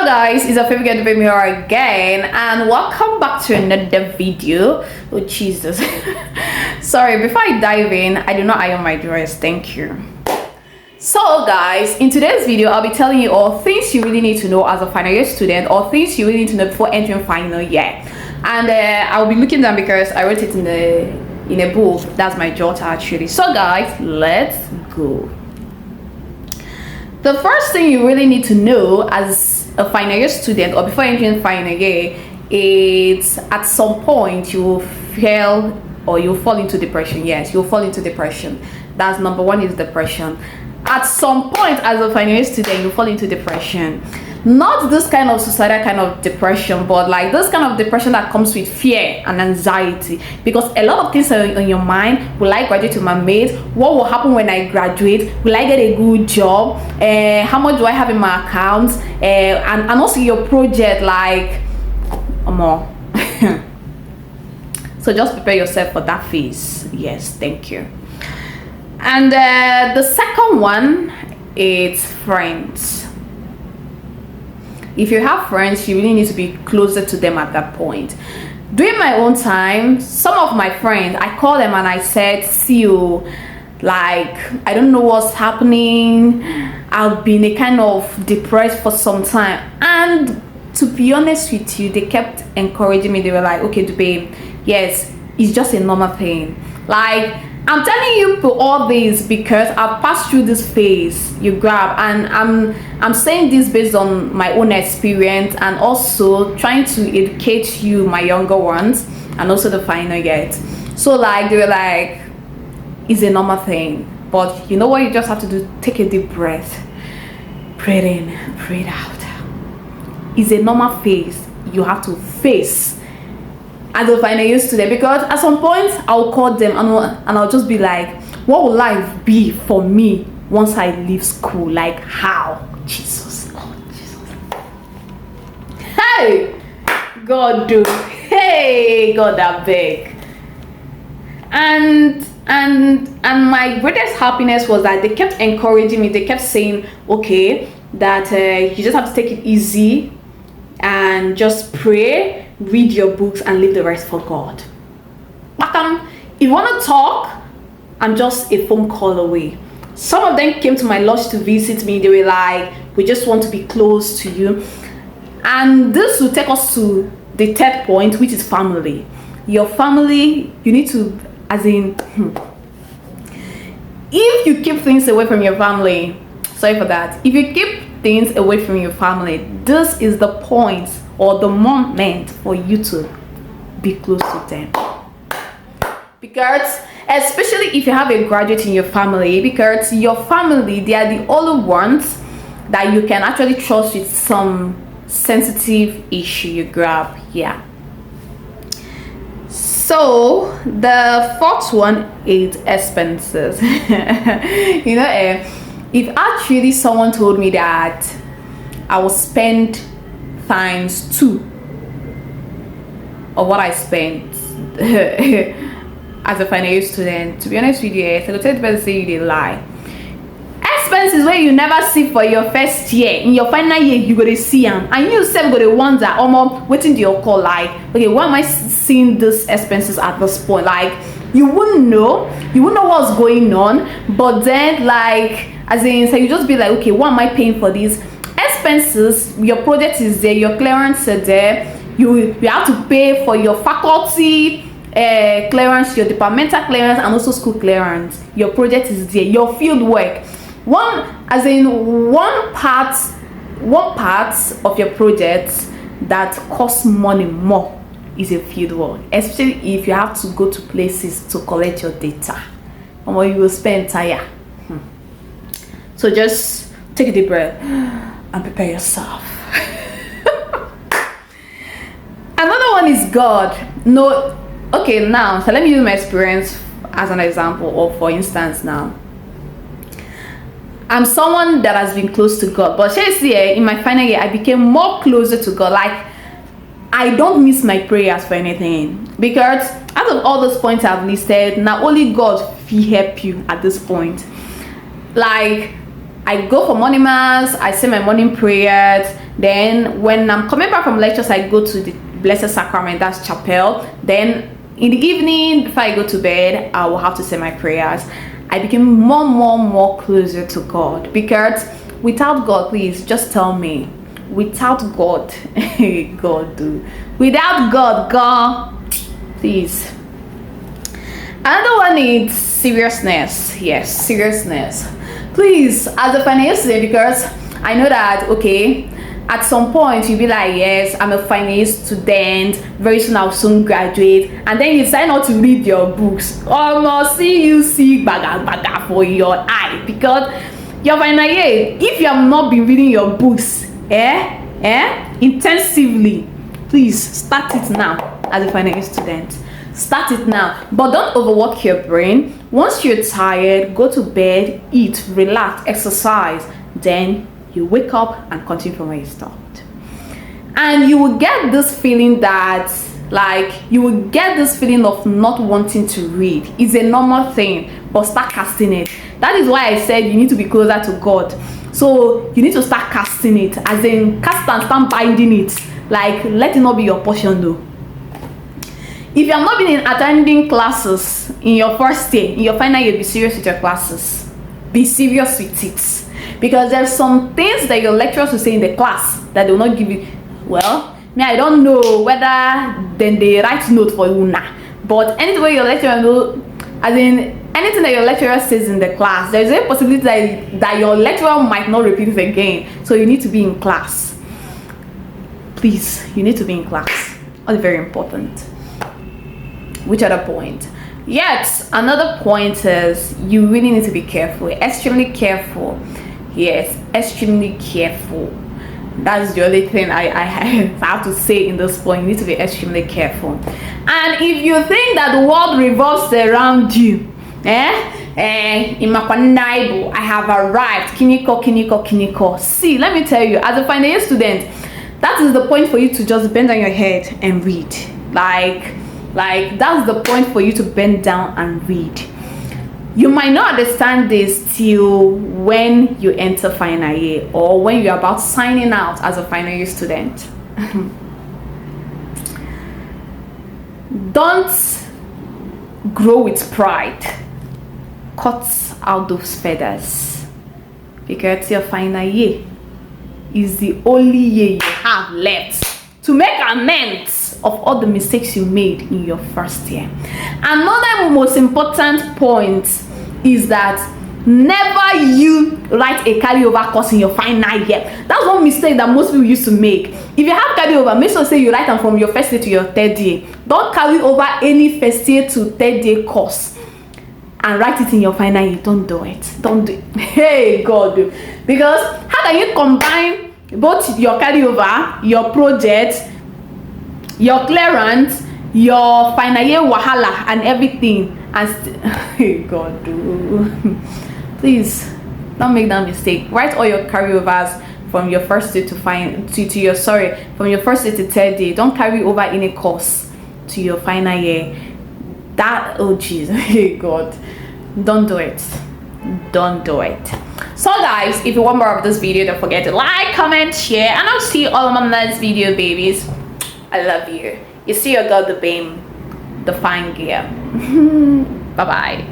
Guys, it's a favorite girl Chidubem here again, and welcome back to another video. Oh Jesus. Sorry, before I dive in, I do not iron my dress. Thank you. So guys, in today's video I'll be telling you all things you really need to know as a final year student, or things you really need to know before entering final year. And I'll be looking down because I wrote it in a book. That's my jotter actually. So guys, let's go. The first thing you really need to know as a final year student, or before entering final year, is at some point you will fail or you'll fall into depression. Yes, you'll fall into depression. That's number one, is depression. At some point as a final year student, you fall into depression. Not this kind of suicidal kind of depression, but like this kind of depression that comes with fear and anxiety, because a lot of things are on your mind. Will I graduate to my mates? What will happen when I graduate? Will I get a good job? How much do I have in my account? And also your project, like more. So just prepare yourself for that phase. Yes, thank you. And the second one is friends. If you have friends, you really need to be closer to them at that point. During my own time, some of my friends, I called them and I said, see you, like, I don't know what's happening. I've been a kind of depressed for some time. And to be honest with you, they kept encouraging me. They were like, okay, Chidubem, yes, it's just a normal thing. Like, I'm telling you for all this because I've passed through this phase, you grab, and I'm saying this based on my own experience, and also trying to educate you, my younger ones, and also the final yet. So like, they were like, it's a normal thing, but you know what you just have to do? Take a deep breath, breathe in, breathe out. It's a normal phase you have to face as a final year student, because at some point I'll call them and I'll just be like, what will life be for me once I leave school? Like, how? Jesus, oh Jesus, hey God, do, hey God, that big. And my greatest happiness was that they kept encouraging me. They kept saying, okay, that you just have to take it easy and just pray, read your books, and leave the rest for God. If you want to talk, I'm just a phone call away. Some of them came to my lodge to visit me. They were like, we just want to be close to you. And this will take us to the third point, which is family. Your family, you need to, as in, if you keep things away from your family, sorry for that, if you keep things away from your family, this is the point or the moment for you to be close to them. Because especially if you have a graduate in your family, because your family, they are the only ones that you can actually trust with some sensitive issue you grab. Yeah. So the fourth one is expenses. You know, if actually someone told me that I will spend times 2 of what I spent as a final year student, to be honest with you, so tell the person say you did lie. Expenses where you never see for your first year, in your final year you go to see them, and you yourself go to wonder, waiting to your call, like, okay, why am I seeing these expenses at this point? Like, you wouldn't know what's going on, but then, like, as in, so you just be like, okay, why am I paying for these expenses? Your project is there, your clearance is there, you have to pay for your faculty clearance, your departmental clearance, and also school clearance. Your project is there, your field work. One part of your project that costs money more is a field work, especially if you have to go to places to collect your data, or you will spend time. So just take a deep breath and prepare yourself. Another one is God. No, okay, now, so let me use my experience as an example, or for instance now. I'm someone that has been close to God, but this year, in my final year, I became more closer to God. Like, I don't miss my prayers for anything, because out of all those points I've listed, not only God will help you at this point. Like, I go for morning mass, I say my morning prayers, Then when I'm coming back from lectures, I go to the Blessed Sacrament, that's chapel. Then in the evening, before I go to bed, I will have to say my prayers. I became more closer to God, because without God, please just tell me, without God, God do, without God, please. Another one is seriousness. Yes, seriousness. Please, as a final year student, because I know that, okay, at some point you'll be like, yes, I'm a final year student, very soon I'll soon graduate, and then you decide not to read your books. Almost see you see baga for your eye, because your final year, if you have not been reading your books intensively, please start it now. As a final year student, start it now, but don't overwork your brain. Once you're tired, go to bed, eat, relax, exercise, then you wake up and continue from where you stopped. And you will get this feeling that, like, you will get this feeling of not wanting to read. It's a normal thing, but start casting it. That is why I said you need to be closer to God. So you need to start casting it, as in cast and start binding it. Like, let it not be your portion though. If you have not been attending classes in your first year, in your final year, be serious with your classes. Be serious with it. Because there's some things that your lecturers will say in the class that they will not give you. Well, me, I don't know whether then they write note for you now. But anything your lecturer know, as in anything that your lecturer says in the class, there's a possibility that your lecturer might not repeat it again. So you need to be in class. Please, you need to be in class. That's very important. Which other point? Yet another point is you really need to be careful, extremely careful. Yes, extremely careful. That's the only thing I have to say in this point. You need to be extremely careful. And if you think that the world revolves around you, in my Bible, I have arrived. Kiniko. See, let me tell you, as a final year student, that is the point for you to just bend on your head and read. Like that's the point for you to bend down and read. You might not understand this till when you enter final year, or when you're about signing out as a final year student. Don't grow with pride. Cut out those feathers, because your final year is the only year you have left to make amends of all the mistakes you made in your first year. Another most important point is that never you write a carryover course in your final year. That's one mistake that most people used to make. If you have carryover, make sure say you write them from your first year to your third year. Don't carry over any first year to third year course and write it in your final year. Don't do it. Don't do it. Hey God, because how can you combine both your carryover, your project, your clearance, your final year wahala and everything, and hey God, please don't make that mistake. Write all your carryovers from your first year from your first year to third year. Don't carry over any course to your final year. That, oh jeez, hey God, don't do it. Don't do it. So guys, if you want more of this video, don't forget to like, comment, share, and I'll see you all on my next video, babies. I love you. You see your girl, the BAME, the fine gear. Bye bye.